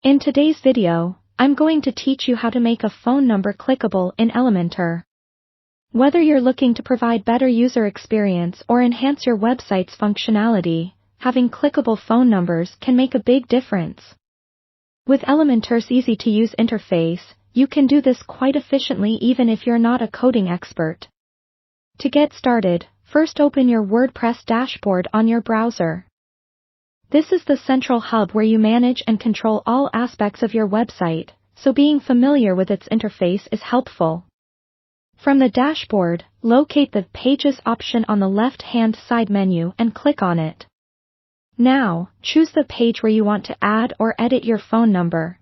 In today's video, I'm going to teach you how to make a phone number clickable in Elementor. Whether you're looking to provide better user experience or enhance your website's functionality, having clickable phone numbers can make a big difference. With Elementor's easy-to-use interface, you can do this quite efficiently even if you're not a coding expert. To get started, first open your WordPress dashboard on your browser. This is the central hub where you manage and control all aspects of your website, so being familiar with its interface is helpful. From the dashboard, locate the Pages option on the left-hand side menu and click on it. Now, choose the page where you want to add or edit your phone number.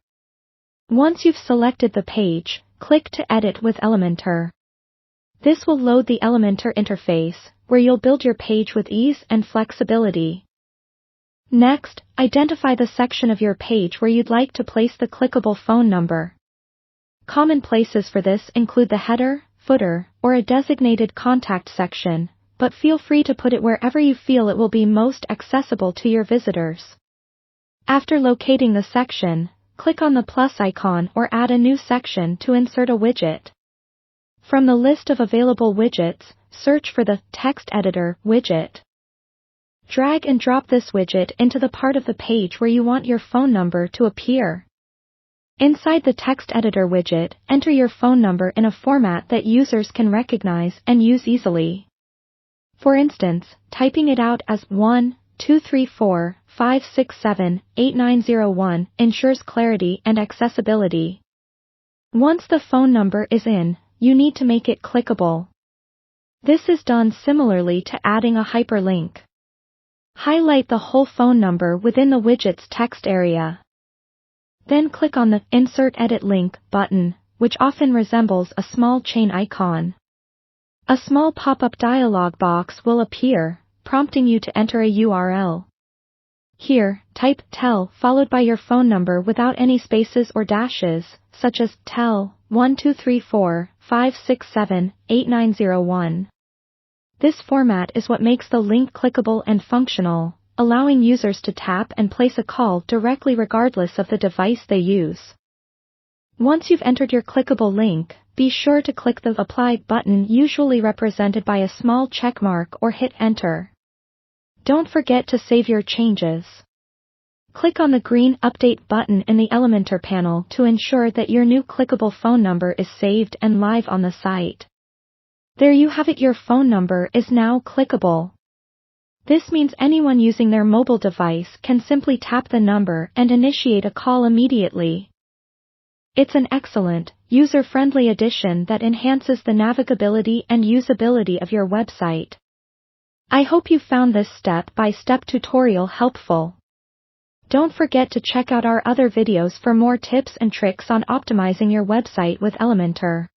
Once you've selected the page, click to Edit with Elementor. This will load the Elementor interface, where you'll build your page with ease and flexibility. Next, identify the section of your page where you'd like to place the clickable phone number. Common places for this include the header, footer, or a designated contact section, but feel free to put it wherever you feel it will be most accessible to your visitors. After locating the section, click on the plus icon or add a new section to insert a widget. From the list of available widgets, search for the Text Editor widget. Drag and drop this widget into the part of the page where you want your phone number to appear. Inside the Text Editor widget, enter your phone number in a format that users can recognize and use easily. For instance, typing it out as 1-234-567-8901 ensures clarity and accessibility. Once the phone number is in, you need to make it clickable. This is done similarly to adding a hyperlink. Highlight the whole phone number within the widget's text area. Then click on the Insert Edit Link button, which often resembles a small chain icon. A small pop-up dialog box will appear, prompting you to enter a URL. Here, type tel followed by your phone number without any spaces or dashes, such as tel 1-234-567-8901. This format is what makes the link clickable and functional, allowing users to tap and place a call directly regardless of the device they use. Once you've entered your clickable link, be sure to click the Apply button, usually represented by a small check mark, or hit Enter. Don't forget to save your changes. Click on the green Update button in the Elementor panel to ensure that your new clickable phone number is saved and live on the site. There you have it, your phone number is now clickable. This means anyone using their mobile device can simply tap the number and initiate a call immediately. It's an excellent, user-friendly addition that enhances the navigability and usability of your website. I hope you found this step-by-step tutorial helpful. Don't forget to check out our other videos for more tips and tricks on optimizing your website with Elementor.